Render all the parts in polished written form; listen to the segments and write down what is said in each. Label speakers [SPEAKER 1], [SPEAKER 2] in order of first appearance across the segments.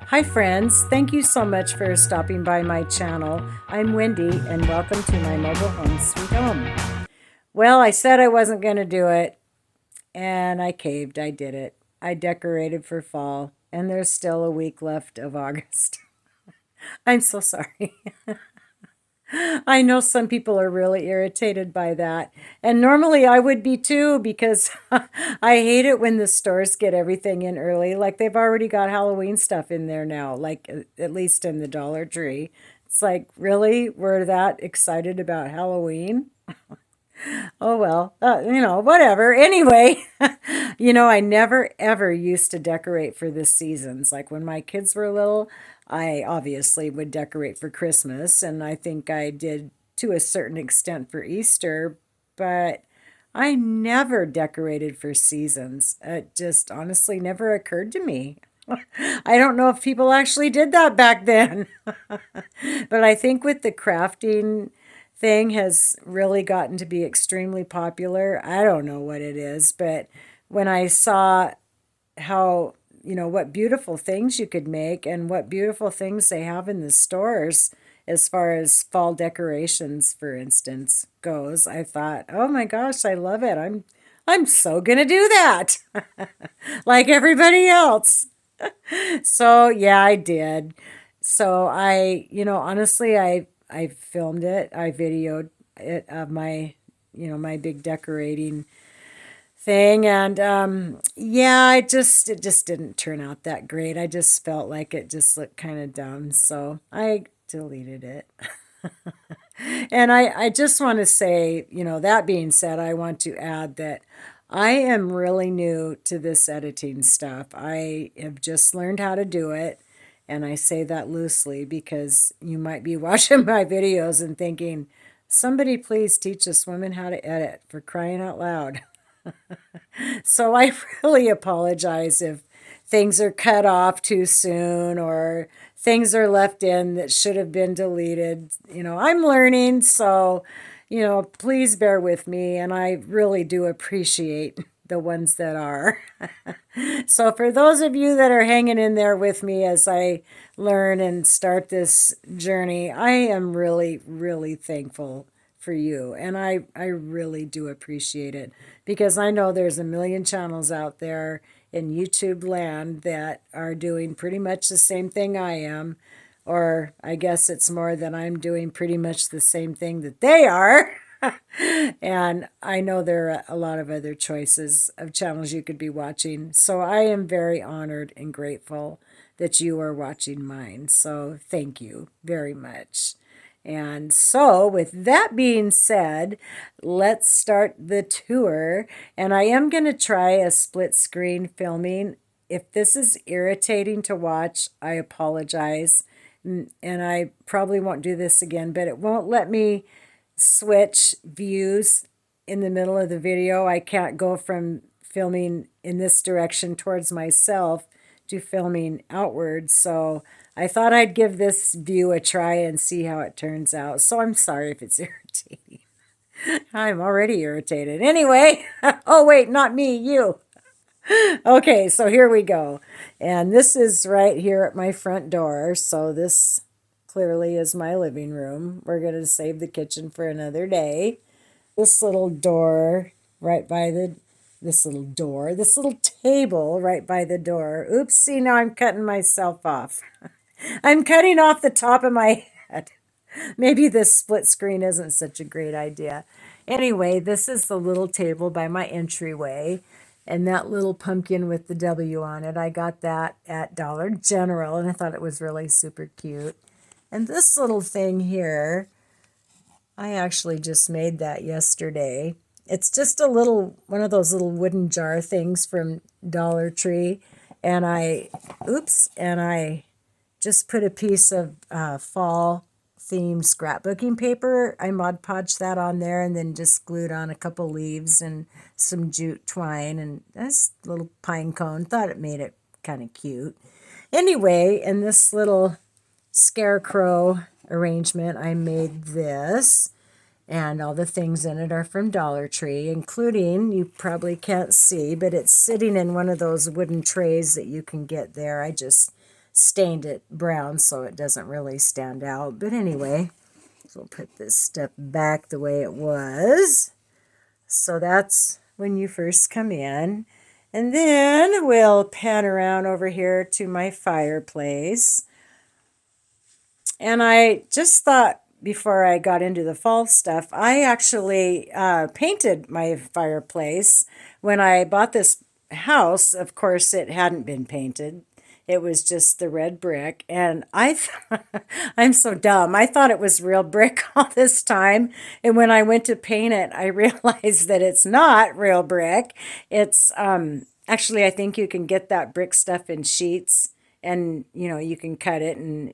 [SPEAKER 1] Hi friends, thank you so much for stopping by my channel. I'm Wendy and welcome to my mobile home sweet home. Well, I said I wasn't going to do it and I caved. I did it. I decorated for fall and there's still a week left of August. I'm so sorry. I know some people are really irritated by that. And normally I would be too because I hate it when the stores get everything in early. Like they've already got Halloween stuff in there now, like at least in the Dollar Tree. It's like, really? We're that excited about Halloween? Oh well, whatever. Anyway, I never ever used to decorate for the seasons. Like when my kids were little, I obviously would decorate for Christmas, and I think I did to a certain extent for Easter, but I never decorated for seasons. It just honestly never occurred to me. I don't know if people actually did that back then. But I think with the crafting thing has really gotten to be extremely popular. I don't know what it is, but when I saw how, what beautiful things you could make and what beautiful things they have in the stores as far as fall decorations, for instance, goes, I thought, oh my gosh, I love it. I'm so gonna do that. Like everybody else. So yeah, I did. So honestly, I filmed it. I videoed it of my, my big decorating thing, and yeah, it just didn't turn out that great. I just felt like it just looked kind of dumb, so I deleted it. And I just want to say, that being said, I want to add that I am really new to this editing stuff. I have just learned how to do it. And I say that loosely because you might be watching my videos and thinking, somebody please teach us women how to edit, for crying out loud. So I really apologize if things are cut off too soon or things are left in that should have been deleted. I'm learning, so, please bear with me, and I really do appreciate the ones that are. So for those of you that are hanging in there with me as I learn and start this journey, I am really, really thankful for you. And I really do appreciate it because I know there's a million channels out there in YouTube land that are doing pretty much the same thing I am. Or I guess it's more that I'm doing pretty much the same thing that they are. And I know there are a lot of other choices of channels you could be watching. So I am very honored and grateful that you are watching mine. So thank you very much. And so, with that being said, let's start the tour. And I am going to try a split screen filming. If this is irritating to watch, I apologize. And I probably won't do this again, but it won't let me switch views in the middle of the video. I can't go from filming in this direction towards myself to filming outwards. So I thought I'd give this view a try and see how it turns out. So I'm sorry if it's irritating. I'm already irritated. Anyway, oh wait, not me, you. Okay, so here we go. And this is right here at my front door. So this clearly is my living room. We're going to save the kitchen for another day. This little door right by this little table right by the door. Oops, see, now I'm cutting myself off. I'm cutting off the top of my head. Maybe this split screen isn't such a great idea. Anyway, this is the little table by my entryway. And that little pumpkin with the W on it, I got that at Dollar General, and I thought it was really super cute. And this little thing here, I actually just made that yesterday. It's just one of those little wooden jar things from Dollar Tree. And I just put a piece of fall themed scrapbooking paper. I Mod Podged that on there and then just glued on a couple leaves and some jute twine and this little pine cone. Thought it made it kind of cute. Anyway, in this little scarecrow arrangement, I made this. And all the things in it are from Dollar Tree, including, you probably can't see, but it's sitting in one of those wooden trays that you can get there. I just stained it brown so it doesn't really stand out. But anyway, so we'll put this stuff back the way it was. So that's when you first come in. And then we'll pan around over here to my fireplace. And I just thought before I got into the fall stuff, I actually painted my fireplace. When I bought this house, of course, it hadn't been painted. It was just the red brick. And I'm so dumb. I thought it was real brick all this time. And when I went to paint it, I realized that it's not real brick. It's actually, I think you can get that brick stuff in sheets and, you can cut it and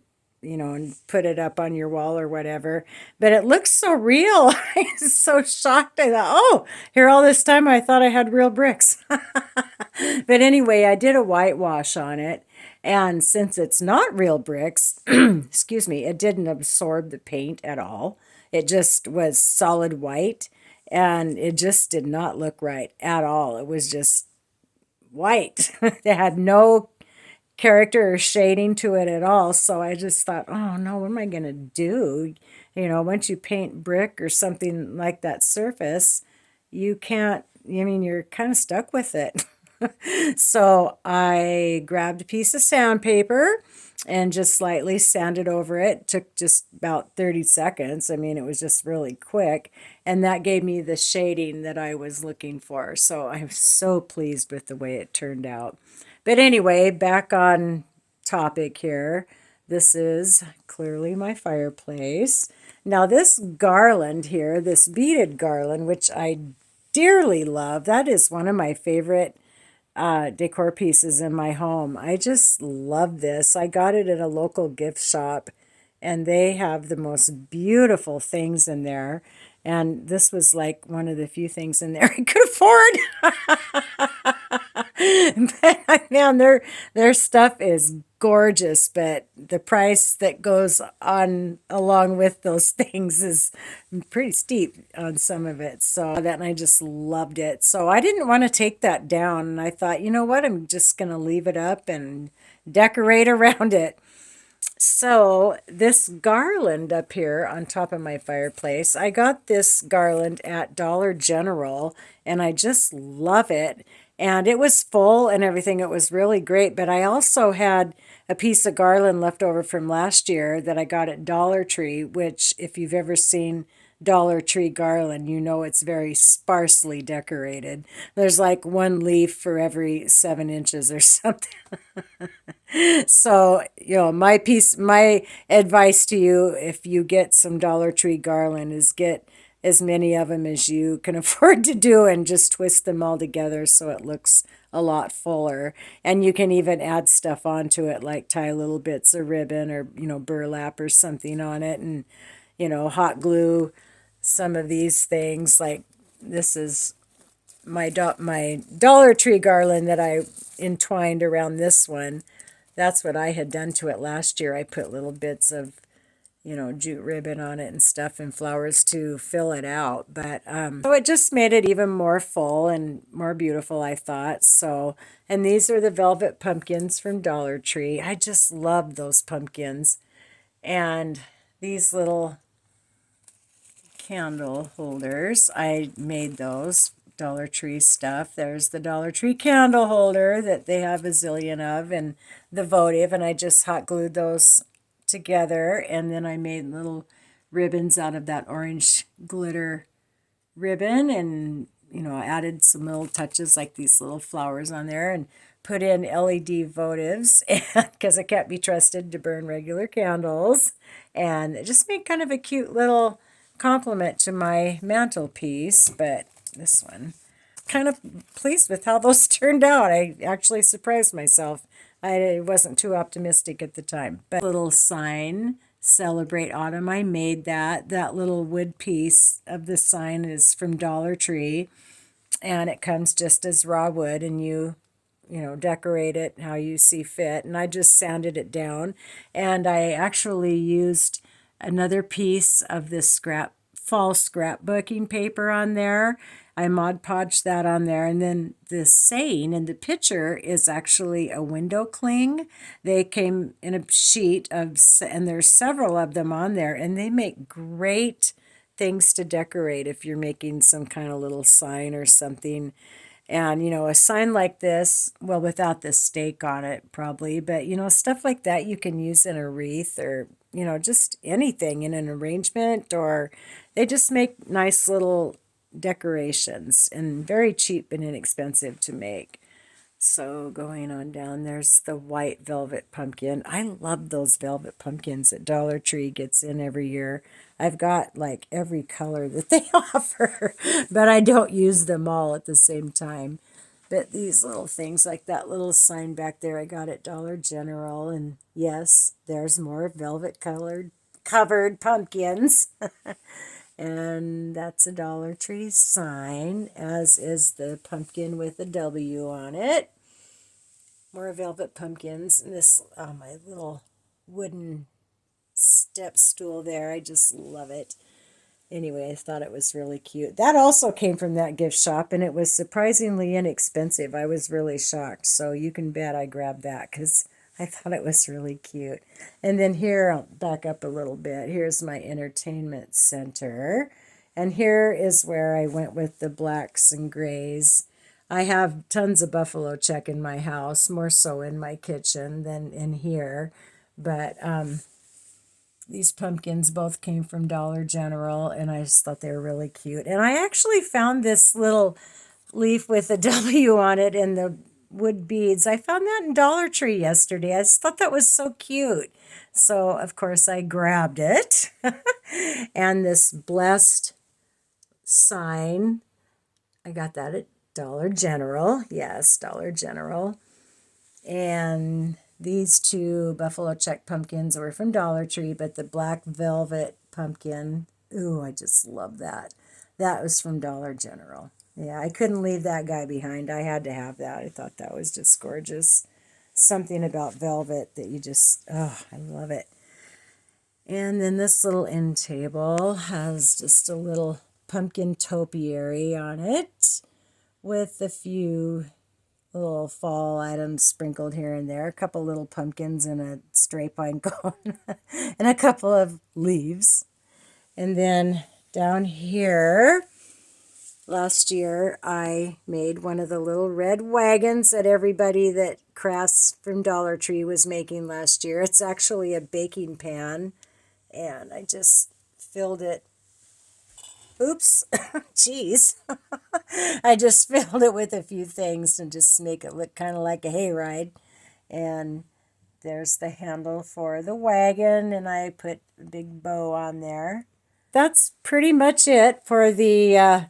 [SPEAKER 1] and put it up on your wall or whatever. But it looks so real. I was so shocked. I thought, oh, here all this time I thought I had real bricks. But anyway, I did a whitewash on it. And since it's not real bricks, excuse me, it didn't absorb the paint at all. It just was solid white. And it just did not look right at all. It was just white. It had no character or shading to it at all. So I just thought, oh no, what am I going to do? Once you paint brick or something like that surface, you can't, you're kind of stuck with it. So I grabbed a piece of sandpaper and just slightly sanded over it. It took just about 30 seconds. It was just really quick. And that gave me the shading that I was looking for. So I'm so pleased with the way it turned out. But anyway, back on topic here. This is clearly my fireplace. Now this garland here, this beaded garland, which I dearly love, that is one of my favorite decor pieces in my home. I just love this. I got it at a local gift shop, and they have the most beautiful things in there. And this was like one of the few things in there I could afford. But man, their stuff is gorgeous, but the price that goes on along with those things is pretty steep on some of it. So that, and I just loved it. So I didn't want to take that down, and I thought, you know what, I'm just going to leave it up and decorate around it. So this garland up here on top of my fireplace, I got this garland at Dollar General, and I just love it. And it was full and everything. It was really great. But I also had a piece of garland left over from last year that I got at Dollar Tree, which if you've ever seen Dollar Tree garland, it's very sparsely decorated. There's like one leaf for every 7 inches or something. So, my advice to you, if you get some Dollar Tree garland, is get as many of them as you can afford to do and just twist them all together so it looks a lot fuller. And you can even add stuff onto it, like tie little bits of ribbon or, burlap or something on it, and, hot glue some of these things. Like this is my Dollar Tree garland that I entwined around this one. That's what I had done to it last year. I put little bits of, jute ribbon on it and stuff and flowers to fill it out. But so it just made it even more full and more beautiful, I thought. So, and these are the velvet pumpkins from Dollar Tree. I just love those pumpkins. And these little candle holders, I made those Dollar Tree stuff. There's the Dollar Tree candle holder that they have a zillion of, and the votive, and I just hot glued those together, and then I made little ribbons out of that orange glitter ribbon, and I added some little touches like these little flowers on there, and put in LED votives because I can't be trusted to burn regular candles, and it just made kind of a cute little complement to my mantelpiece. But this one, kind of pleased with how those turned out. I actually surprised myself. I wasn't too optimistic at the time. But little sign, Celebrate Autumn, I made that. That little wood piece of the sign is from Dollar Tree, and it comes just as raw wood, and you decorate it how you see fit. And I just sanded it down, and I actually used another piece of this scrap fall scrapbooking paper on there. I Mod Podged that on there. And then the saying in the picture is actually a window cling. They came in a sheet of, and there's several of them on there, and they make great things to decorate if you're making some kind of little sign or something. And, a sign like this, well, without the stake on it, probably, but, stuff like that you can use in a wreath or, just anything in an arrangement, or they just make nice little decorations and very cheap and inexpensive to make. So going on down, there's the white velvet pumpkin. I love those velvet pumpkins that Dollar Tree gets in every year. I've got like every color that they offer, but I don't use them all at the same time. But these little things, like that little sign back there, I got at Dollar General. And yes, there's more velvet covered pumpkins. And that's a Dollar Tree sign, as is the pumpkin with a W on it. More velvet pumpkins. And this, my little wooden step stool there, I just love it. Anyway, I thought it was really cute. That also came from that gift shop, and it was surprisingly inexpensive. I was really shocked. So you can bet I grabbed that because I thought it was really cute. And then here, I'll back up a little bit. Here's my entertainment center. And here is where I went with the blacks and grays. I have tons of buffalo check in my house, more so in my kitchen than in here. But these pumpkins both came from Dollar General, and I just thought they were really cute. And I actually found this little leaf with a W on it in the wood beads. I found that in Dollar Tree yesterday. I just thought that was so cute. So, of course, I grabbed it. And this blessed sign, I got that at Dollar General. Yes, Dollar General. And these two buffalo check pumpkins were from Dollar Tree, but the black velvet pumpkin, ooh, I just love that. That was from Dollar General. Yeah, I couldn't leave that guy behind. I had to have that. I thought that was just gorgeous. Something about velvet that you just, oh, I love it. And then this little end table has just a little pumpkin topiary on it with a few little fall items sprinkled here and there. A couple little pumpkins and a stray pine cone and a couple of leaves. And then down here, last year, I made one of the little red wagons that everybody that Crafts from Dollar Tree was making last year. It's actually a baking pan, and I just filled it. Oops, jeez. I just filled it with a few things and just make it look kind of like a hayride. And there's the handle for the wagon, and I put a big bow on there. That's pretty much it for the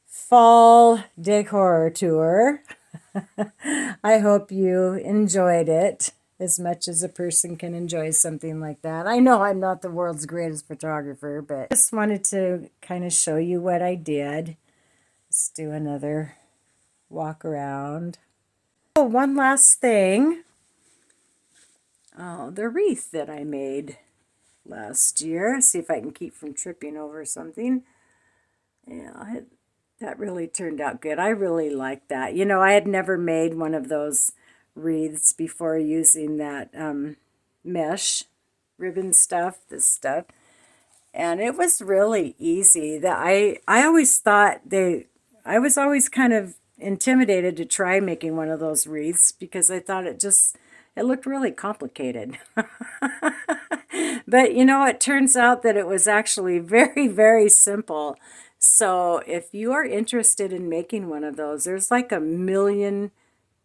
[SPEAKER 1] Fall Decor tour. I hope you enjoyed it as much as a person can enjoy something like that. I know I'm not the world's greatest photographer, but I just wanted to kind of show you what I did. Let's do another walk around. Oh, one last thing. Oh, the wreath that I made last year. See if I can keep from tripping over something. Yeah, that really turned out good. I really like that. I had never made one of those wreaths before using that mesh ribbon stuff, this stuff. And it was really easy. That I always thought I was always kind of intimidated to try making one of those wreaths because I thought it looked really complicated. But it turns out that it was actually very, very simple. So if you are interested in making one of those, there's like a million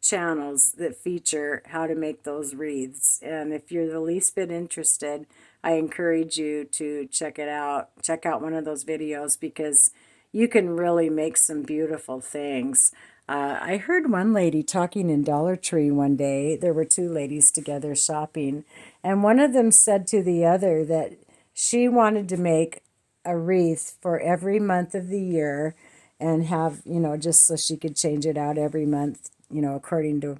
[SPEAKER 1] channels that feature how to make those wreaths. And if you're the least bit interested, I encourage you to check it out. Check out one of those videos because you can really make some beautiful things. I heard one lady talking in Dollar Tree one day. There were two ladies together shopping, and one of them said to the other that she wanted to make a wreath for every month of the year and have, just so she could change it out every month, according to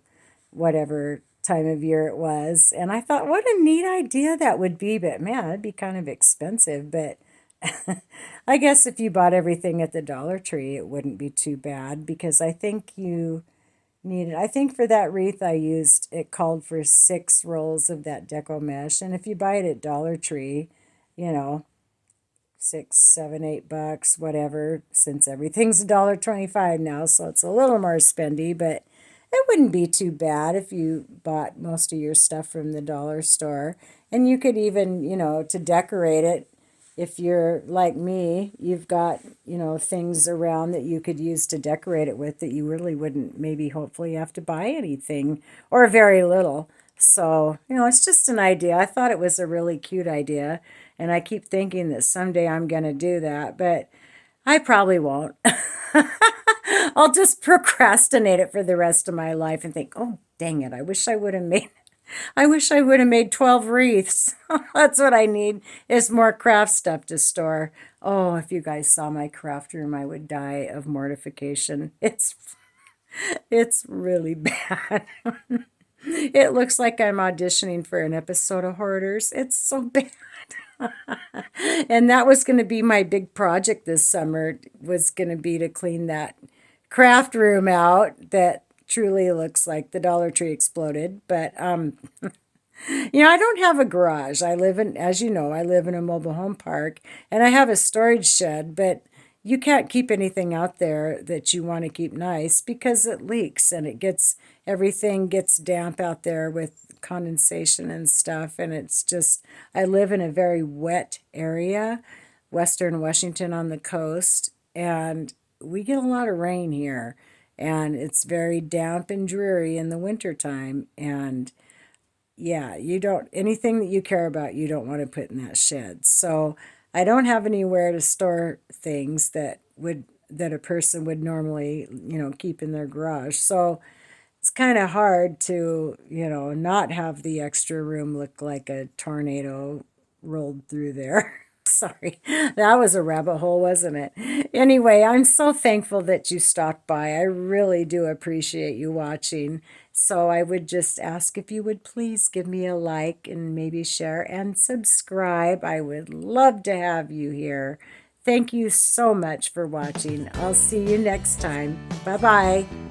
[SPEAKER 1] whatever time of year it was. And I thought, what a neat idea that would be. But man, it'd be kind of expensive. But I guess if you bought everything at the Dollar Tree, it wouldn't be too bad because I think you needed, I think for that wreath I used, it called for 6 rolls of that deco mesh. And if you buy it at Dollar Tree, you know, 6, 7, $8, whatever, since everything's $1.25 now, so it's a little more spendy, but it wouldn't be too bad if you bought most of your stuff from the dollar store. And you could even, to decorate it, if you're like me, you've got, things around that you could use to decorate it with that you really wouldn't maybe hopefully have to buy anything or very little. So, it's just an idea. I thought it was a really cute idea. And I keep thinking that someday I'm going to do that, but I probably won't. I'll just procrastinate it for the rest of my life and think, oh, dang it, I wish I would have made 12 wreaths. That's what I need is more craft stuff to store. Oh, if you guys saw my craft room, I would die of mortification. It's really bad. It looks like I'm auditioning for an episode of Hoarders. It's so bad. And that was going to be my big project this summer, was going to be to clean that craft room out that truly looks like the Dollar Tree exploded. But I don't have a garage. I live in, as you know, I live in a mobile home park and I have a storage shed, but you can't keep anything out there that you want to keep nice because it leaks and everything gets damp out there with condensation and stuff. And it's just, I live in a very wet area, Western Washington on the coast, and we get a lot of rain here. And it's very damp and dreary in the wintertime. And yeah, you don't, anything that you care about, you don't want to put in that shed. So I don't have anywhere to store things that a person would normally, keep in their garage. So it's kind of hard to, not have the extra room look like a tornado rolled through there. Sorry, that was a rabbit hole, wasn't it? Anyway, I'm so thankful that you stopped by. I really do appreciate you watching. So I would just ask if you would please give me a like and maybe share and subscribe. I would love to have you here. Thank you so much for watching. I'll see you next time. Bye bye.